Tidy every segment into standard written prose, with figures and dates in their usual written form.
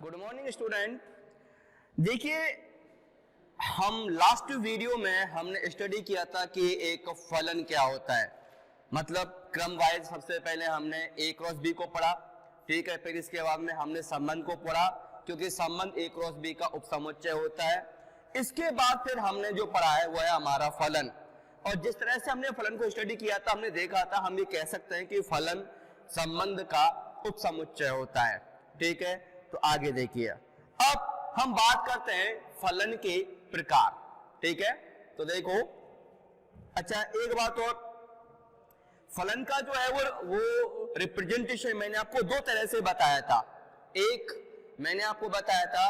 Good morning student. देखिए, हम last video में हमने स्टडी किया था कि एक फलन क्या होता है। मतलब क्रम वाइज सबसे पहले हमने ए क्रॉस बी को पढ़ा, ठीक है। फिर इसके बाद में हमने संबंध को पढ़ा, क्योंकि संबंध ए क्रॉस बी का उपसमुच्चय होता है। इसके बाद फिर हमने जो पढ़ा है वो है हमारा फलन। और जिस तरह से हमने फलन को स्टडी किया था, हमने देखा था, हम ये कह सकते हैं कि फलन संबंध का उपसमुच्चय होता है, ठीक है। तो आगे देखिए, अब हम बात करते हैं फलन के प्रकार, ठीक है। तो देखो, अच्छा एक बात और, फलन का जो है वो रिप्रेजेंटेशन मैंने आपको दो तरह से बताया था। एक मैंने आपको बताया था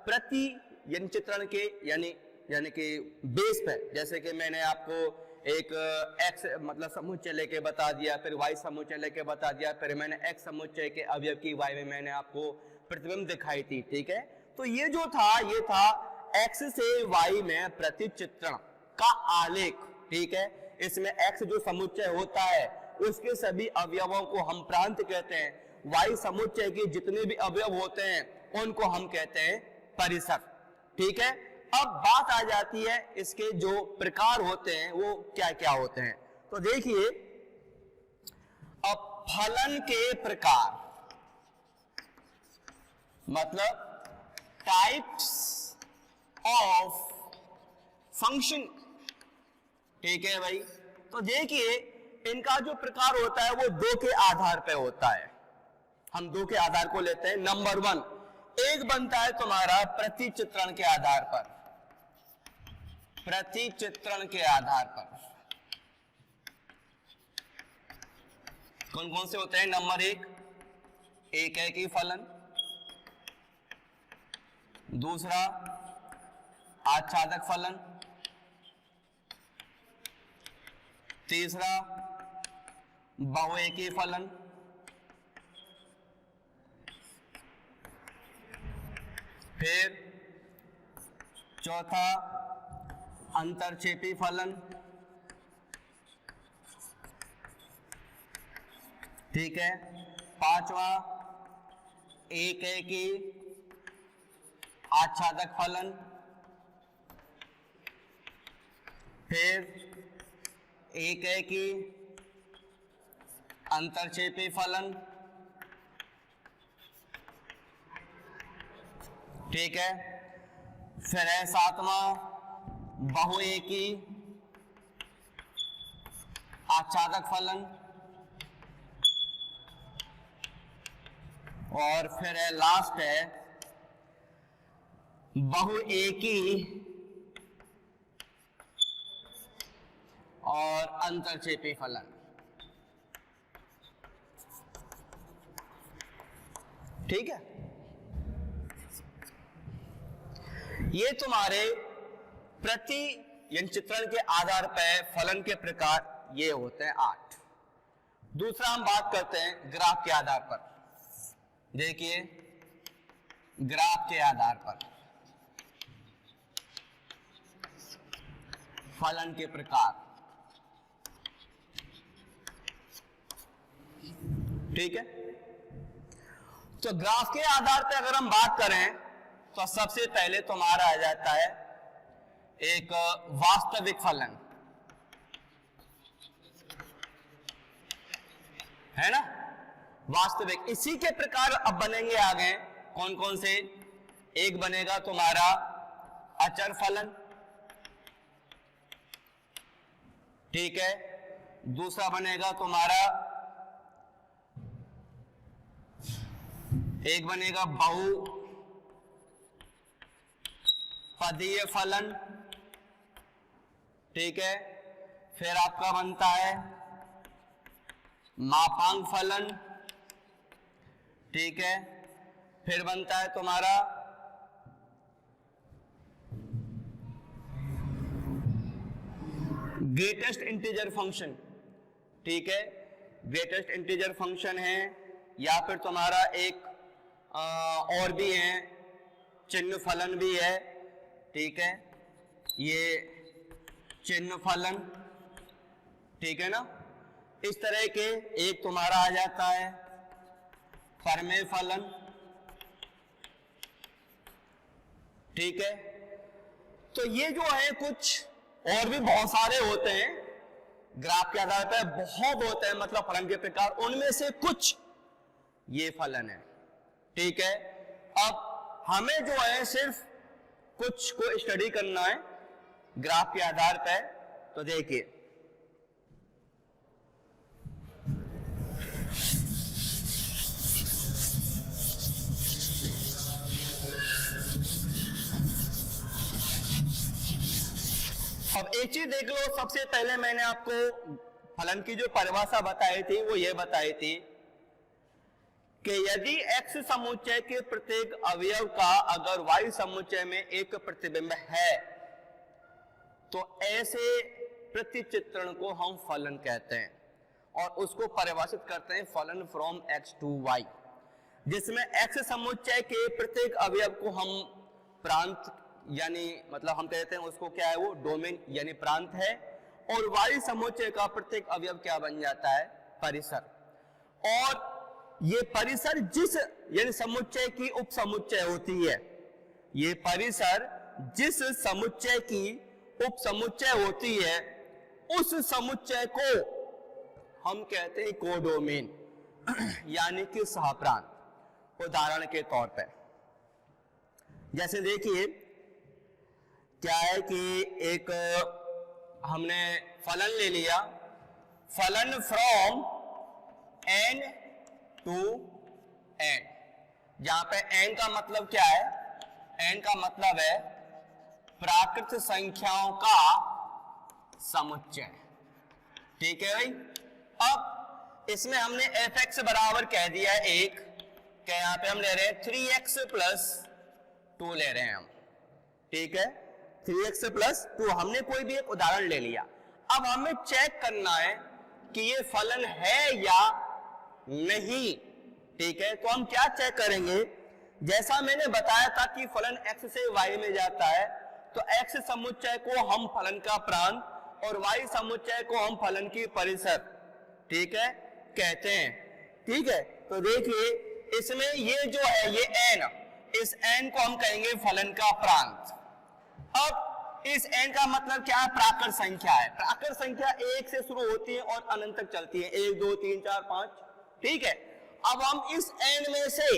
प्रति चित्रण के यानी कि बेस पे, जैसे कि मैंने आपको एक x मतलब समुच्चय लेके बता दिया, फिर y समुच्चय लेके बता दिया, फिर मैंने x समुच्चय के अवयव की y में मैंने आपको प्रतिबिंब दिखाई थी, ठीक है। तो ये जो था ये था x से y में प्रतिचित्रण का आलेख, ठीक है। इसमें x जो समुच्चय होता है उसके सभी अवयवों को हम प्रांत कहते हैं। y समुच्चय के जितने भी अवयव होते हैं उनको हम कहते हैं परिसर, ठीक है। अब बात आ जाती है इसके जो प्रकार होते हैं वो क्या क्या होते हैं। तो देखिए, अब फलन के प्रकार मतलब टाइप्स ऑफ फंक्शन, ठीक है भाई। तो देखिए, इनका जो प्रकार होता है वो दो के आधार पे होता है। हम दो के आधार को लेते हैं। नंबर वन, एक बनता है तुम्हारा प्रतिचित्रण के आधार पर, प्रतिचित्रण के आधार पर कौन कौन से होते हैं। नंबर एक है कि फलन, दूसरा आच्छादक फलन, तीसरा बहुएकी फलन, फिर चौथा अंतरक्षेपी फलन, ठीक है। पांचवा एकैकी आच्छादक फलन, फिर एकैकी अंतरक्षेपी फलन, ठीक है। फिर है सातवां बहुएकी आच्छादक फलन, और फिर है लास्ट है बहुएकी और अंतरक्षेपी फलन, ठीक है। ये तुम्हारे प्रति चित्रण के आधार पर फलन के प्रकार ये होते हैं 8। दूसरा हम बात करते हैं ग्राफ के आधार पर। देखिए, ग्राफ के आधार पर फलन के प्रकार, ठीक है। तो ग्राफ के आधार पर अगर हम बात करें तो सबसे पहले तुम्हारा आ जाता है एक वास्तविक फलन, है ना, वास्तविक। इसी के प्रकार अब बनेंगे आगे कौन कौन से। एक बनेगा तुम्हारा अचर फलन, ठीक है। दूसरा बनेगा तुम्हारा एक बनेगा बहुपदीय फलन, ठीक है। फिर आपका बनता है मापांक फलन, ठीक है। फिर बनता है तुम्हारा ग्रेटेस्ट इंटीजर फंक्शन, ठीक है। ग्रेटेस्ट इंटीजर फंक्शन है, या फिर तुम्हारा एक और भी है चिन्ह फलन भी है, ठीक है। ये चिन्ह फलन, ठीक है ना। इस तरह के एक तुम्हारा आ जाता है परमेय फलन, ठीक है। तो ये जो है कुछ और भी बहुत सारे होते हैं ग्राफ के आधार पर, बहुत होते हैं मतलब फलन के प्रकार, उनमें से कुछ ये फलन है। ठीक है, अब हमें जो है सिर्फ कुछ को स्टडी करना है ग्राफ के आधार पर। तो देखिए, अब एक चीज देख लो, सबसे पहले मैंने आपको फलन की जो परिभाषा बताई थी वो ये बताई थी कि यदि x समुच्चय के प्रत्येक अवयव का अगर y समुच्चय में एक प्रतिबिंब है तो ऐसे प्रतिचित्रण को हम फलन कहते हैं और उसको परिभाषित करते हैं फलन फ्रॉम x टू y, जिसमें x समुच्चय के प्रत्येक अवयव को हम प्रांत यानी मतलब हम कहते हैं उसको क्या है, वो डोमेन यानी प्रांत है, और y समुच्चय का प्रत्येक अवयव क्या बन जाता है, परिसर। और ये परिसर जिस यानी समुच्चय की उप समुच्चय होती है, ये परिसर जिस समुच्चय की उप समुच्चय होती है उस समुच्चय को हम कहते हैं कोडोमेन यानी कि सहप्रांत। उदाहरण के तौर पर जैसे देखिए क्या है कि एक हमने फलन ले लिया, फलन फ्रॉम n टू n, जहां पे n का मतलब क्या है, n का मतलब है प्राकृत संख्याओं का समुच्चय। ठीक है भाई। अब इसमें हमने fx बराबर कह दिया है एक, क्या यहां पे हम ले रहे हैं 3x प्लस 2 ले रहे हैं हम। ठीक है, 3x प्लस 2 हमने कोई भी एक उदाहरण ले लिया। अब हमें चेक करना है कि ये फलन है या नहीं। ठीक है, तो हम क्या चेक करेंगे, जैसा मैंने बताया था कि फलन x से y में जाता है तो x समुच्चय को हम फलन का प्रांत और y समुच्चय को हम फलन की परिसर, ठीक है, कहते हैं। ठीक है, तो देखिए इसमें ये जो है ये n, इस n को हम कहेंगे फलन का प्रांत। अब इस n का मतलब क्या है, प्राकृत संख्या है। प्राकृत संख्या 1 से शुरू होती है और अनंत तक चलती है, 1 2 3 4 5। ठीक है, अब हम इस n में से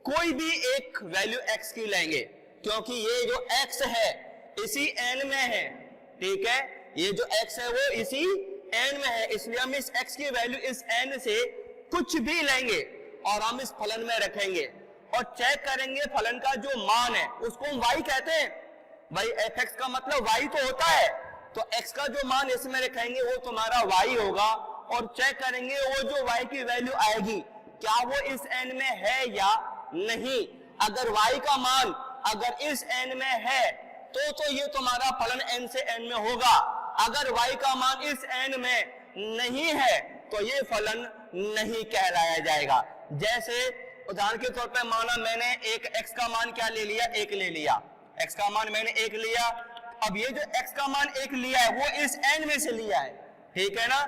कोई भी एक वैल्यू x की लेंगे, क्योंकि ये जो x है इसी n में है। ठीक है, ये जो x है वो इसी n में है, इसलिए हम इस x की वैल्यू इस n से कुछ भी लेंगे और हम इस फलन में रखेंगे और चेक करेंगे फलन का जो मान है उसको हम y कहते हैं। भाई fx का मतलब y तो होता है, तो x का जो मान इसमें रखेंगे वो तुम्हारा y होगा और चेक करेंगे वो जो y की वैल्यू आएगी क्या वो इस n में है या नहीं। अगर y का मान अगर इस n में है तो ये तुम्हारा फलन n से n में होगा। अगर y का मान इस n में नहीं है तो ये फलन नहीं कहलाया जाएगा। जैसे उदाहरण के तौर पर माना मैंने एक x का मान क्या ले लिया, 1 ले लिया, x का मान मैंने 1 लिया। अब ये जो x का मान 1 लिया है वो इस n में से लिया है। ठीक है ना,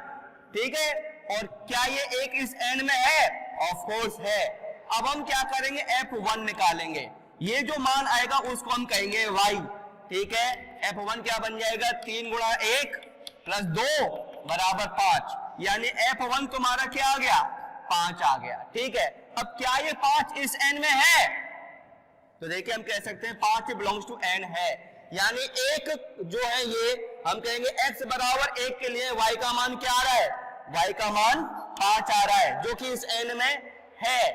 ठीक है, और क्या ये 1 इस n में है, ऑफ कोर्स है। अब हम क्या करेंगे, f1 निकालेंगे, ये जो मान आएगा उसको हम कहेंगे y। ठीक है, f1 क्या बन जाएगा, 3 गुणा 1 प्लस 2 बराबर 5, यानी f1 तुम्हारा क्या आ गया, 5 आ गया। ठीक है, अब क्या ये 5 इस n में है, तो देखिए हम कह सकते हैं 5 बिलोंग्स टू n है, यानी एक जो है ये हम कहेंगे x बराबर 1 के लिए y का मान क्या आ रहा है, y का मान 5 आ रहा है जो कि इस n में है।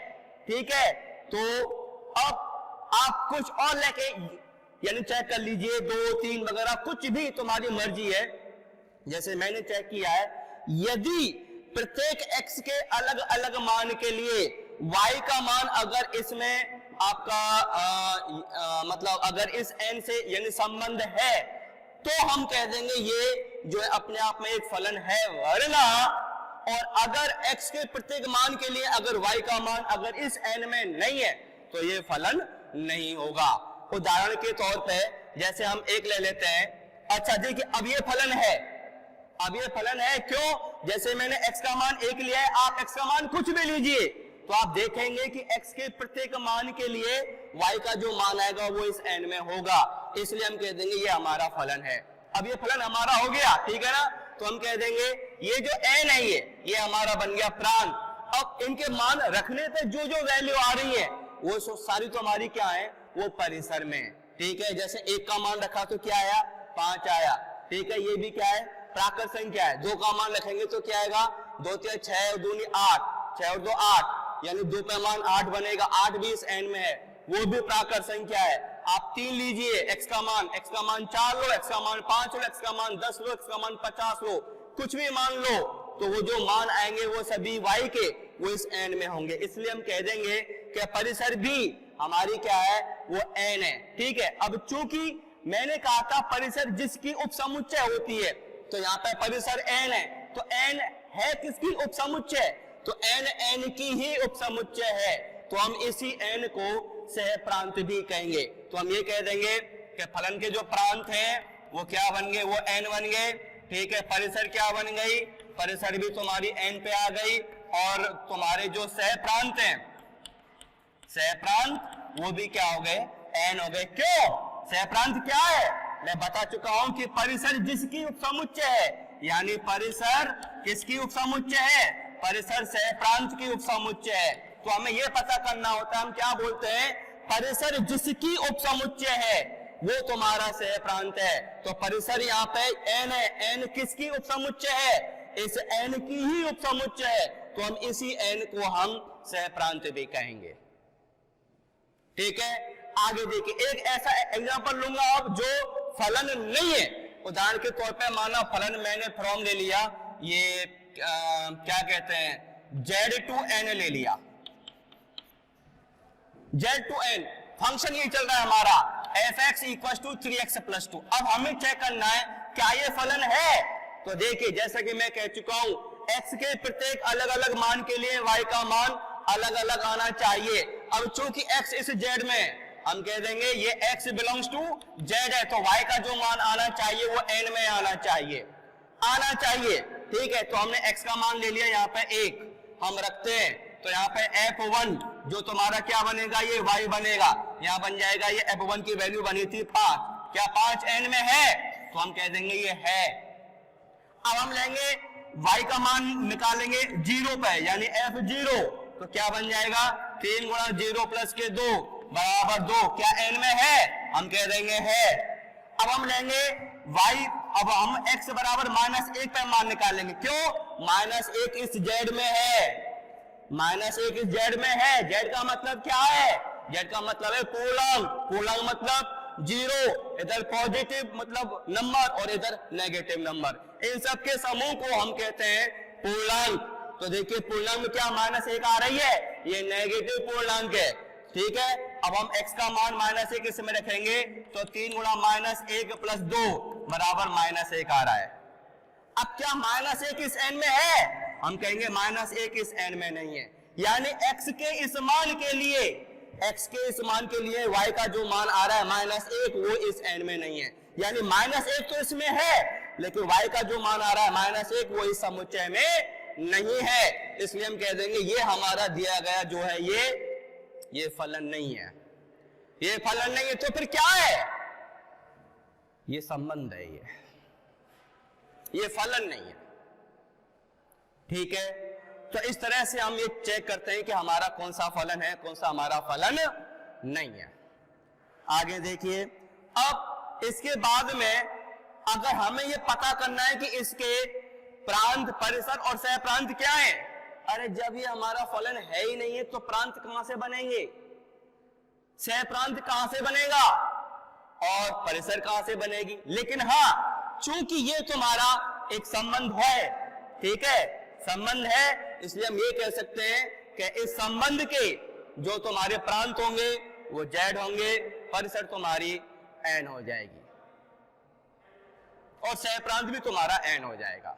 ठीक है, तो अब आप कुछ और लेके यानी चेक कर लीजिए, 2 3 वगैरह कुछ भी तुम्हारी मर्जी है। जैसे मैंने चेक किया है, यदि प्रत्येक x के अलग अलग मान के लिए y का मान अगर इसमें आपका मतलब अगर इस n से यानी संबंध है तो हम कह देंगे ये जो है अपने आप में एक फलन है। वरना और अगर x के प्रत्येक मान के लिए अगर y का मान अगर इस n में नहीं है तो ये फलन नहीं होगा। उदाहरण के तौर पे जैसे हम एक ले लेते हैं, अच्छा देखिए अब ये फलन है, अब ये फलन है क्यों, जैसे मैंने x का मान 1 लिया है, आप x का मान कुछ भी लीजिए, तो आप देखेंगे कि x के प्रत्येक मान के लिए y का जो मान आएगा वो इस n में होगा, इसलिए हम कह देंगे ये हमारा फलन है। अब ये फलन हमारा हो गया, ठीक है ना, तो हम कह देंगे ये जो n है ये हमारा बन गया प्रांत। अब इनके मान रखने पे जो जो वैल्यू आ रही है वो सारी तो हमारी क्या है, वो परिसर में, ठीक है। जैसे 1 का मान रखा तो क्या आया, 5 आया, ठीक है। ये भी क्या है, प्राकृत संख्या है। 2 का मान रखेंगे तो क्या आएगा, 2 3 6 और 2 8, 6 और 2 8, यानी 2 का मान 8 बनेगा। 8 भी इस n में है, वो भी प्राकृत संख्या है। आप 3 लीजिए, x का मान 4 लो, x का मान 5 लो, x का मान 10 लो, x का मान 50 लो, कुछ भी मान लो, तो वो जो मान आएंगे वो सभी y के वो इस n में होंगे। इसलिए हम कह देंगे कि परिसर भी हमारी क्या है, वो n है, ठीक है। अब चूंकि मैंने कहा था परिसर जिसकी उपसमुच्चय होती है, तो यहाँ पे परिसर n है, तो n है किसकी उपसमुच्चय, तो n की ही उपसमुच्चय है, तो हम इसी n को सह प्रांत भी कहेंगे। तो हम ये कह देंगे कि फलन के जो प्रांत हैं वो क्या बन गए, वो n बन गए, ठीक है। परिसर क्या बन गई, परिसर भी तुम्हारी n पे आ गई, और तुम्हारे जो सह प्रांत हैं, सह प्रांत वो भी क्या हो गए, n हो गए। क्यों, सह प्रांत क्या है, मैं बता चुका हूं कि परिसर जिसकी उपसमुच्चय है, यानी परिसर किसकी उपसमुच्चय है, परिसर सह प्रांत की उपसमुच्चय है। तो हमें यह पता करना होता है, हम क्या बोलते हैं, परिसर जिसकी उपसमुच्चय है वो तुम्हारा सह प्रांत है। तो परिसर यहाँ पे n है, n किसकी उपसमुच्चय है, इस n की ही उपसमुच्चय है, तो हम इसी n को हम सह प्रांत भी कहेंगे, ठीक है। आगे देखिए, एक ऐसा एग्जांपल लूंगा अब जो फलन नहीं है। उदाहरण के तौर पे माना फलन मैंने फ्रॉम ले लिया, ये क्या कहते हैं, z2n ले लिया, z2n फंक्शन ये चल रहा है हमारा fx = 3x + 2। अब हमें चेक करना है क्या ये फलन है। तो देखिए, जैसा कि मैं कह चुका हूं, x के प्रत्येक अलग अलग मान के लिए y का मान अलग अलग आना चाहिए। अब चूंकि x इस z में, हम कह देंगे ये x बिलोंग्स टू z है, तो y का जो मान आना चाहिए वो n में आना चाहिए, ठीक है। तो हमने x का मान ले लिया, यहाँ पे 1 हम रखते हैं, तो यहाँ पे f1 जो तुम्हारा क्या बनेगा, ये y बनेगा, यहाँ बन जाएगा, ये f1 की वैल्यू बनी थी 5, क्या 5 n में है, तो हम कह देंगे ये है। अब हम लेंगे y का मान निकालेंगे 0 पे, यानी f0, तो क्या बन जाएगा, 3 × 0 + 2 = 2, क्या n में है, हम कह देंगे है। अब हम लेंगे y, अब हम x बराबर -1 पे मान निकालेंगे, क्यों, -1 इस z में है, -1 इस z में है। z का मतलब क्या है, z का मतलब है पूर्णांक, पूर्णांक मतलब 0, इधर पॉजिटिव मतलब नंबर और इधर नेगेटिव नंबर, इन सब के समूह को हम कहते हैं पूर्णांक। तो देखिए पूर्णांक में क्या -1 आ रही है, ये नेगेटिव पूर्णांक है, ठीक है। अब हम x का मान -1 इसमें रखेंगे, तो 3 × -1 + 2 बराबर -1 आ रहा है। अब क्या -1 इस n में है, हम कहेंगे -1 इस n में नहीं है, यानी x के इस मान के लिए y का जो मान आ रहा है -1 वो इस n में नहीं है, यानी -1 तो इसमें है, लेकिन y का जो मान आ रहा है -1 वो इस समुच्चय में नहीं है। इसलिए हम कह देंगे ये हमारा दिया गया जो है ये फलन नहीं है, ये फलन नहीं है। तो फिर क्या है, ये संबंध है, ये फलन नहीं है, ठीक है। तो इस तरह से हम ये चेक करते हैं कि हमारा कौन सा फलन है, कौन सा हमारा फलन नहीं है। आगे देखिए, अब इसके बाद में अगर हमें ये पता करना है कि इसके प्रांत, परिसर और सह प्रांत क्या है, अरे जब ये हमारा फलन है ही नहीं है तो प्रांत कहां से बनेंगे, सह प्रांत कहां से बनेगा और परिसर कहां से बनेगी। लेकिन हाँ, चूंकि ये तुम्हारा एक संबंध है, ठीक है, संबंध है, इसलिए हम ये कह सकते हैं कि इस संबंध के जो तुम्हारे प्रांत होंगे वो z होंगे, परिसर तुम्हारी n हो जाएगी और सह प्रांत भी तुम्हारा n हो जाएगा,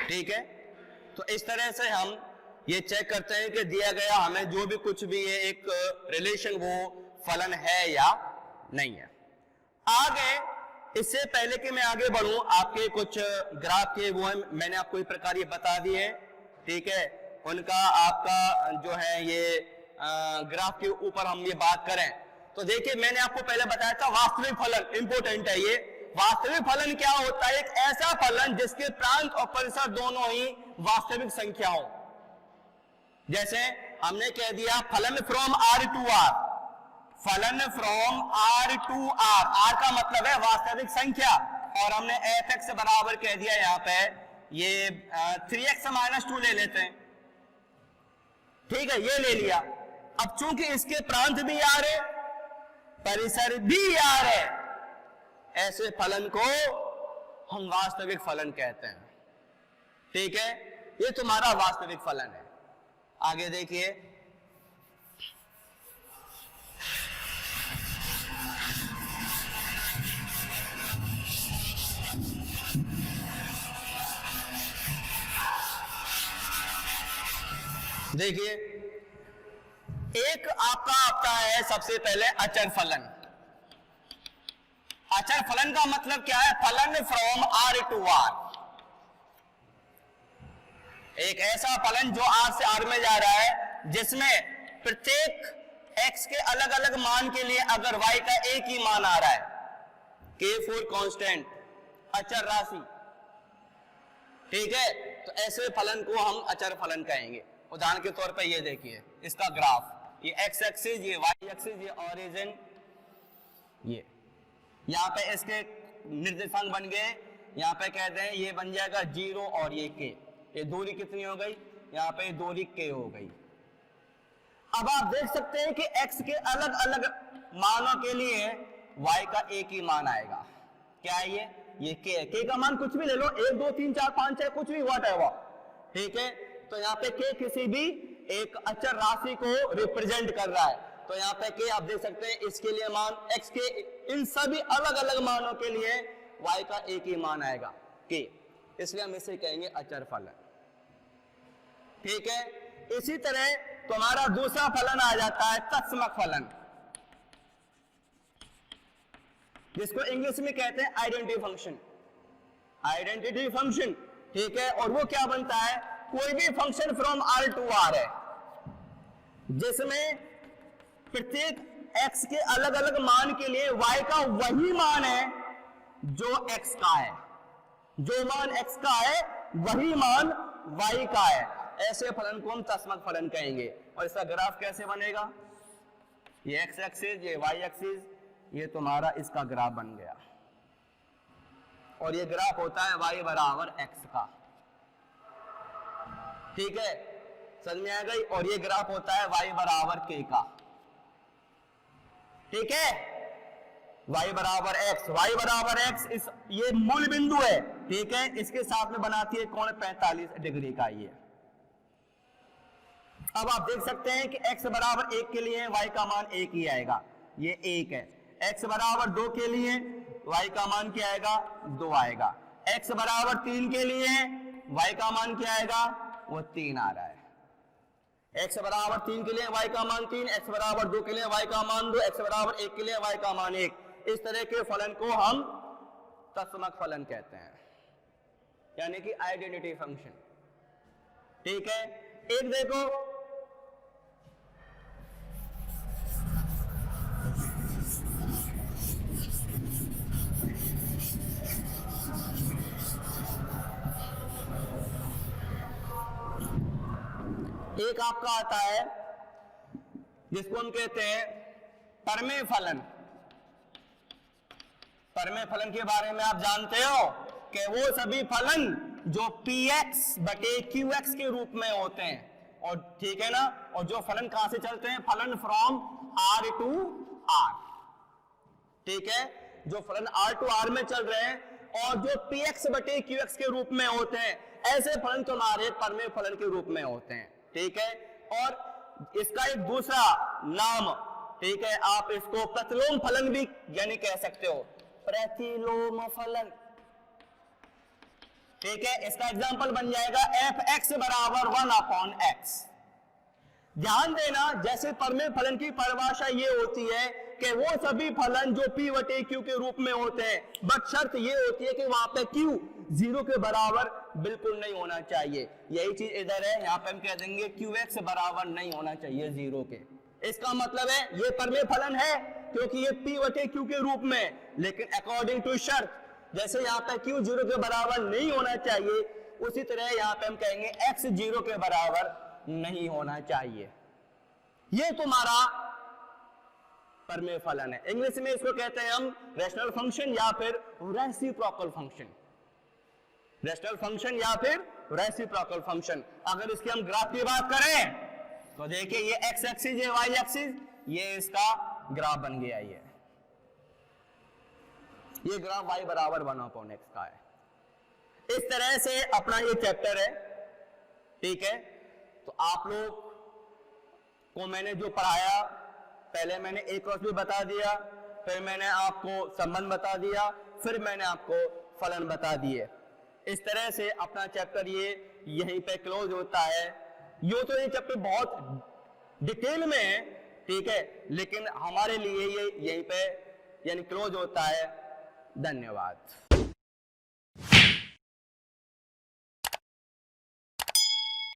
ठीक है। तो इस तरह से हम ये चेक करते हैं कि दिया गया हमें जो भी कुछ भी है एक रिलेशन, वो फलन है या नहीं है। आगे, इससे पहले कि मैं आगे बढ़ूं, आपके कुछ ग्राफ के वो है, मैंने आपको एक प्रकार ये बता दिए हैं ठीक है, उनका आपका जो है ये ग्राफ के ऊपर हम ये बात करें तो देखिए मैंने आपको पहले बताया था वास्तविक फलन इंपॉर्टेंट है। ये वास्तविक फलन क्या होता है? एक ऐसा फलन जिसके प्रांत और परिसर दोनों ही वास्तविक संख्या हो। जैसे हमने कह दिया फलन फ्रॉम R टू R, फलन from R to R, R का मतलब है वास्तविक संख्या, और हमने f(x) बराबर कह दिया यहाँ पे ये 3x - 2 ले लेते हैं, ठीक है, ये ले लिया। अब चूंकि इसके प्रांत भी R है, परिसर भी R है, ऐसे फलन को हम वास्तविक फलन कहते हैं, ठीक है, ये तुम्हारा वास्तविक फलन है। आगे देखिए, देखिए एक आपका आता है सबसे पहले अचर फलन। अचर फलन का मतलब क्या है? फलन फ्रॉम R टू R, एक ऐसा फलन जो R से R में जा रहा है जिसमें प्रत्येक x के अलग अलग मान के लिए अगर y का एक ही मान आ रहा है, K4 कांस्टेंट, अचर राशि, ठीक है, तो ऐसे फलन को हम अचर फलन कहेंगे। उदाहरण के तौर पे ये देखिए इसका ग्राफ, ये x एक्सिस, ये y एक्सिस, ये ओरिजिन, ये यहाँ पे इसके निर्देशांक बन गए, यहाँ पे कहते हैं ये बन जाएगा 0 और ये k, ये दूरी कितनी हो गई? यहाँ पे दूरी k हो गई। अब आप देख सकते हैं कि x के अलग अलग मानों के लिए y का एक ही मान आएगा। क्या है ये k का मान कुछ भी ले लो, 1 2 3 4 5 6 कुछ भी व्हाटएवर, ठीक है, तो यहाँ पे k किसी भी एक अचर राशि को रिप्रेजेंट कर रहा है, तो यहाँ पे k आप देख सकते हैं इसके लिए मान x के इन सभी अलग अलग मानों के लिए y का एक ही मान आएगा k, इसलिए हम इसे कहेंगे अचर फलन, ठीक है। इसी तरह तुम्हारा दूसरा फलन आ जाता है तत्समक फलन, जिसको इंग्लिश में कहते हैं आइडेंटिटी फंक्शन, आइडेंटिटी फंक्शन, ठीक है। और वो क्या बनता है? कोई भी function from R to R है जिसमें प्रत्येक x के अलग अलग मान के लिए y का वही मान है जो x का है, जो मान x का है वही मान y का है, ऐसे फलन को हम तत्समक फलन कहेंगे। और इसका ग्राफ कैसे बनेगा? ये x एक्सिस, ये y एक्सिस, ये तुम्हारा इसका ग्राफ बन गया, और ये ग्राफ होता है y बराबर x का, ठीक है, समझ में आ गई। और ये ग्राफ होता है y बराबर k का, ठीक है, y बराबर x, इस ये मूल बिंदु है, ठीक है, इसके साथ में बनाती है कोण 45 डिग्री का ये। अब आप देख सकते हैं कि x बराबर 1 के लिए y का मान 1 ही आएगा, ये 1 है। x बराबर 2 के लिए y का मान क्या आएगा? 2 आएगा। x बराबर 3 के लिए y का मान क्या आएगा? वो 3 आ रहा है। x बराबर 3 के लिए y का मान 3, x बराबर 2 के लिए y का मान 2, x बराबर 1 के लिए y का मान 1। इस तरह के फलन को हम तत्समक फलन कहते हैं, यानी कि आइडेंटिटी फंक्शन, ठीक है। एक देखो, एक आपका आता है जिसको हम कहते हैं परमेय फलन। परमेय फलन के बारे में आप जानते हो कि वो सभी फलन जो px बटे qx के रूप में होते हैं, और ठीक है ना, और जो फलन कहां से चलते हैं? फलन फ्रॉम R टू R, ठीक है, जो फलन R टू R में चल रहे हैं और जो px बटे qx के रूप में होते हैं, ऐसे फलन तुम्हारे परमेय फलन के रूप में होते हैं, ठीक है। और इसका एक दूसरा नाम, ठीक है, आप इसको प्रतिलोम फलन भी यानी कह सकते हो, प्रतिलोम फलन, ठीक है। इसका एग्जांपल बन जाएगा f(x) बराबर 1/x। ध्यान देना, जैसे परमेय फलन की परिभाषा ये होती है कि वो सभी फलन जो p बटे q के रूप में होते हैं, बट शर्त ये होती है कि वहां पे q 0 के बराबर बिल्कुल नहीं होना चाहिए। यही चीज इधर है, यहाँ पे हम कह देंगे qx बराबर नहीं होना चाहिए 0 के। इसका मतलब है ये परमेय फलन है क्योंकि ये p बटे q के रूप में, लेकिन अकॉर्डिंग टू शर्त, जैसे यहाँ पे q 0 के बराबर नहीं होना चाहिए, उसी तरह यहाँ पे हम कहेंगे x 0 के बराबर नहीं होना चाहिए। ये तुम्हारा परमेय फलन है। इंग्लिश में इसको कहते हैं हम रैशनल फंक्शन या फिर रेसिप्रोकल फंक्शन। रैशनल फंक्शन या फिर रेसिप्रोकल फंक्शन। अगर इसकी हम ग्राफ की बात करें तो देखिए ये x एक्सिस है, y एक्सिस, ये इसका ग्राफ बन गया। ये ग्राफ y बराबर 1/x का है। इस तरह से अपना ये चैप्टर है, ठीक है। तो आप लोग को मैंने जो पढ़ाया, पहले मैंने एक भी बता दिया, फिर मैंने आपको संबंध बता दिया, फिर मैंने आपको फलन बता दिए। इस तरह से अपना चैप्टर ये यहीं पे क्लोज होता है। यो तो ये चैप्टर बहुत डिटेल में है, ठीक है, लेकिन हमारे लिए ये यहीं पे यानी क्लोज होता है। धन्यवाद।